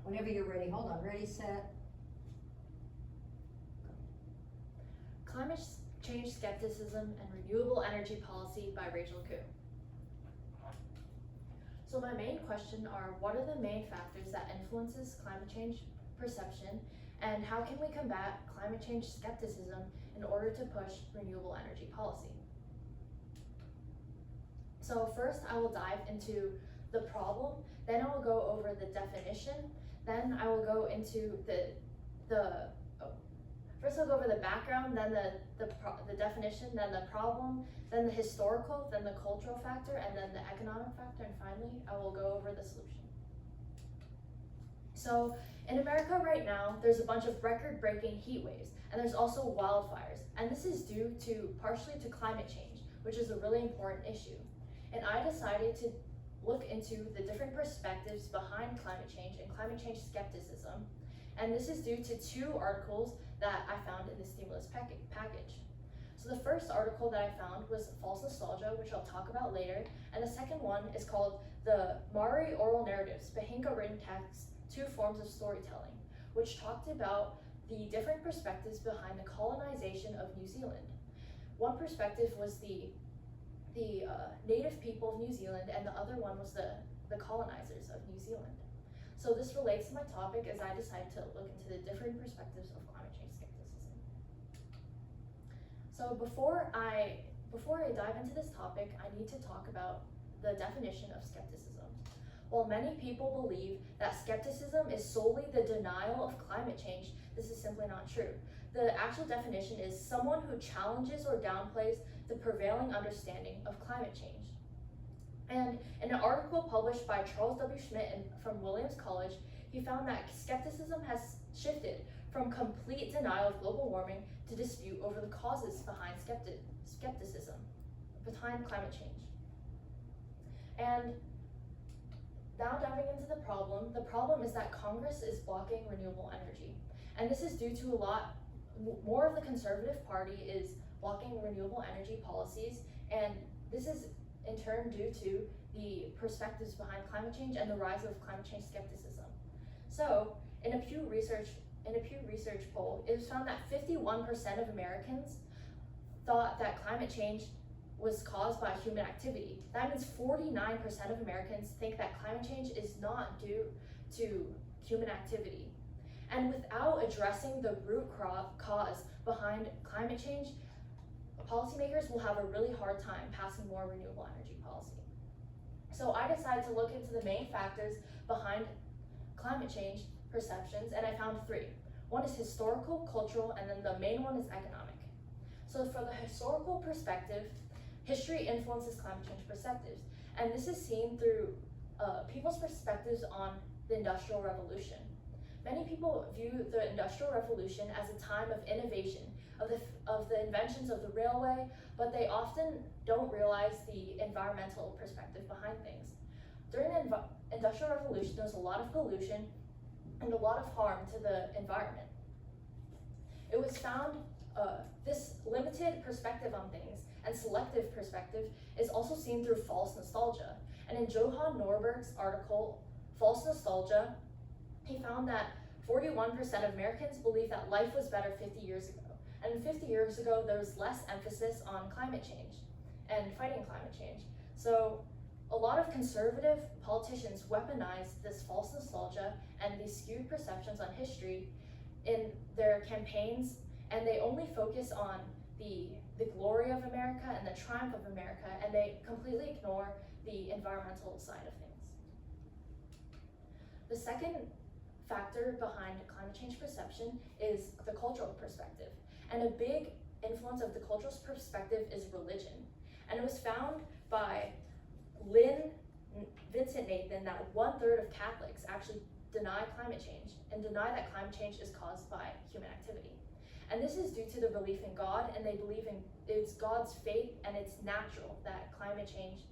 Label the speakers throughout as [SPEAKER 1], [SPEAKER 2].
[SPEAKER 1] Whenever you're ready, hold on, ready, set.
[SPEAKER 2] Climate Change Skepticism and Renewable Energy Policy by Rachel Koo. So my main question are, what are the main factors that influences climate change perception, and how can we combat climate change skepticism in order to push renewable energy policy? So first I will dive into the problem, then I will go over the definition, then I will go into first I'll go over the background, then the definition, then the problem, then the historical, then the cultural factor, and then the economic factor, and finally I will go over the solution. So in America right now, there's a bunch of record-breaking heat waves, and there's also wildfires, and this is due to partially to climate change, which is a really important issue. And I decided to look into the different perspectives behind climate change and climate change skepticism, and this is due to two articles that I found in the stimulus package. So the first article that I found was False Nostalgia, which I'll talk about later, and the second one is called The Maori Oral Narratives, Pahinka Written Text, Two Forms of Storytelling, which talked about the different perspectives behind the colonization of New Zealand. One perspective was the native people of New Zealand, and the other one was the colonizers of New Zealand. So this relates to my topic as I decided to look into the different perspectives of climate change skepticism. So before I dive into this topic, I need to talk about the definition of skepticism. While many people believe that skepticism is solely the denial of climate change, this is simply not true. The actual definition is someone who challenges or downplays the prevailing understanding of climate change. And in an article published by Charles W. Schmidt from Williams College, he found that skepticism has shifted from complete denial of global warming to dispute over the causes behind skepticism, behind climate change. And now diving into the problem is that Congress is blocking renewable energy. And this is due to a lot more of the Conservative Party is blocking renewable energy policies, and this is in turn due to the perspectives behind climate change and the rise of climate change skepticism. So in a Pew Research poll, it was found that 51% of Americans thought that climate change was caused by human activity. That means 49% of Americans think that climate change is not due to human activity. And without addressing the root cause behind climate change, policymakers will have a really hard time passing more renewable energy policy. So I decided to look into the main factors behind climate change perceptions, and I found three. One is historical, cultural, and then the main one is economic. So for the historical perspective, history influences climate change perspectives, and this is seen through people's perspectives on the Industrial Revolution. Many people view the Industrial Revolution as a time of innovation, of the inventions of the railway, but they often don't realize the environmental perspective behind things. During the Industrial Revolution, there was a lot of pollution and a lot of harm to the environment. It was found this limited perspective on things and selective perspective is also seen through false nostalgia. And in Johan Norberg's article, False Nostalgia, he found that 41% of Americans believe that life was better 50 years ago. And 50 years ago, there was less emphasis on climate change and fighting climate change. So a lot of conservative politicians weaponize this false nostalgia and these skewed perceptions on history in their campaigns, and they only focus on the glory of America and the triumph of America, and they completely ignore the environmental side of things. The second factor behind climate change perception is the cultural perspective. And a big influence of the cultural perspective is religion. And it was found by Lynn Vincent Nathan that 1/3 of Catholics actually deny climate change and deny that climate change is caused by human activity. And this is due to the belief in God, and they believe in it's God's fate and it's natural that climate change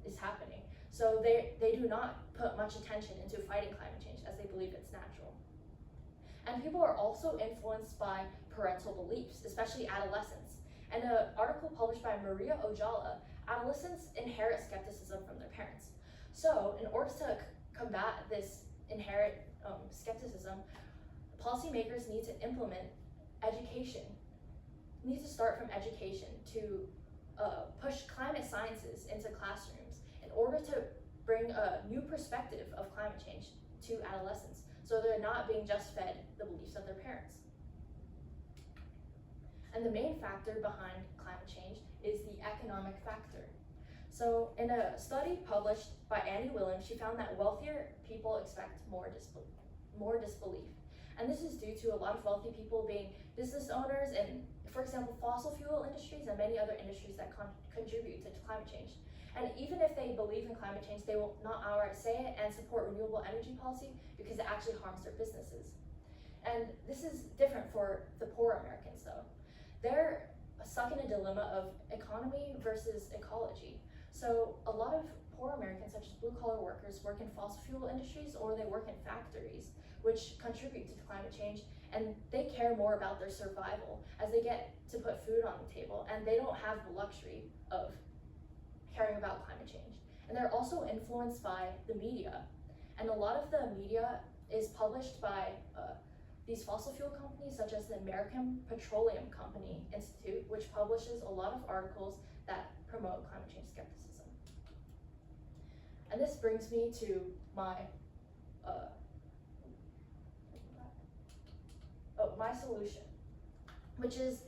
[SPEAKER 2] is happening. So they do not put much attention into fighting climate change as they believe it's natural. And people are also influenced by parental beliefs, especially adolescents. And an article published by Maria Ojala, adolescents inherit skepticism from their parents. So in order to combat this inherent skepticism, policymakers need to implement education, need to start from education to push climate sciences into classrooms in order to bring a new perspective of climate change to adolescents, so they're not being just fed the beliefs of their parents. And the main factor behind climate change is the economic factor. So in a study published by Annie Williams, she found that wealthier people expect more disbelief. And this is due to a lot of wealthy people being business owners in, for example, fossil fuel industries and many other industries that contribute to climate change. And even if they believe in climate change, they will not outright say it and support renewable energy policy because it actually harms their businesses. And this is different for the poor Americans though. They're stuck in a dilemma of economy versus ecology. So a lot of poor Americans, such as blue-collar workers, work in fossil fuel industries or they work in factories, which contribute to climate change, and they care more about their survival as they get to put food on the table, and they don't have the luxury of caring about climate change. And they're also influenced by the media, and a lot of the media is published by these fossil fuel companies, such as the American Petroleum Company Institute, which publishes a lot of articles that promote climate change skepticism. And this brings me to my my solution, which is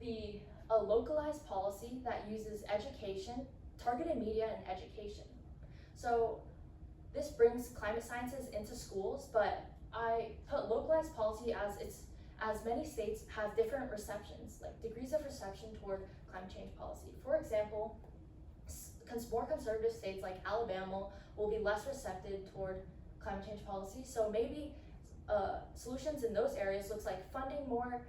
[SPEAKER 2] a localized policy that uses education, targeted media, and education. So this brings climate sciences into schools, but I put localized policy as many states have different receptions, like degrees of reception toward climate change policy. For example, more conservative states like Alabama will be less receptive toward climate change policy. So maybe solutions in those areas looks like funding more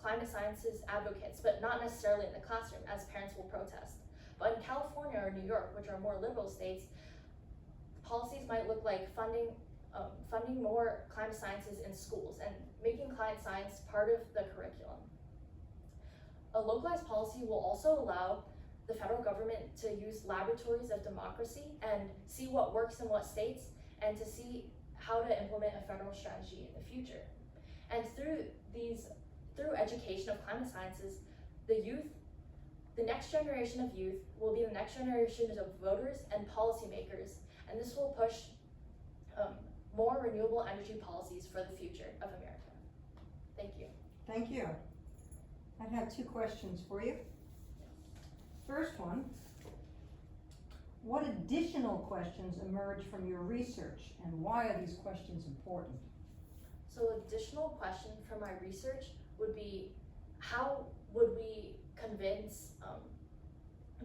[SPEAKER 2] climate sciences advocates, but not necessarily in the classroom, as parents will protest. But in California or New York, which are more liberal states, policies might look like funding more climate sciences in schools and making climate science part of the curriculum. A localized policy will also allow the federal government to use laboratories of democracy and see what works in what states, and to see how to implement a federal strategy in the future. And through education of climate sciences, the next generation of youth will be the next generation of voters and policymakers, and this will push more renewable energy policies for the future of America. Thank you.
[SPEAKER 1] Thank you. I have two questions for you. First one, what additional questions emerge from your research, and why are these questions important?
[SPEAKER 2] So additional question from my research would be, how would we convince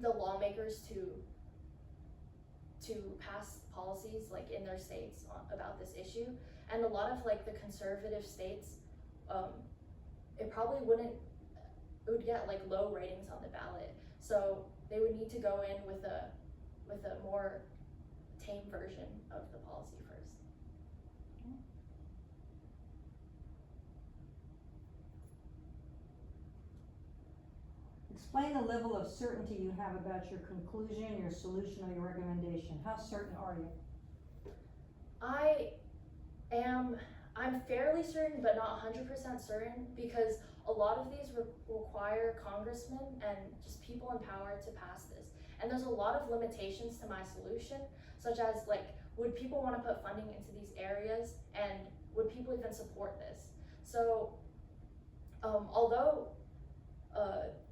[SPEAKER 2] the lawmakers to pass policies like in their states about this issue? And a lot of like the conservative states, it would get like low ratings on the ballot. So they would need to go in with a more tame version of the policy first.
[SPEAKER 1] Explain the level of certainty you have about your conclusion, your solution, or your recommendation. How certain are you?
[SPEAKER 2] I'm fairly certain, but not 100% certain, because a lot of these require congressmen and just people in power to pass this. And there's a lot of limitations to my solution, such as like, would people want to put funding into these areas, and would people even support this? So although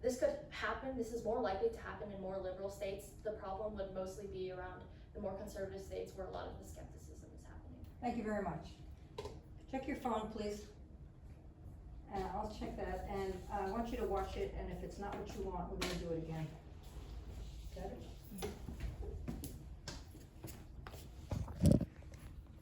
[SPEAKER 2] this could happen, this is more likely to happen in more liberal states, the problem would mostly be around the more conservative states where a lot of the skepticism is happening.
[SPEAKER 1] Thank you very much. Check your phone, please. And I'll check that, and I want you to watch it, and if it's not what you want, we're gonna do it again. Got it?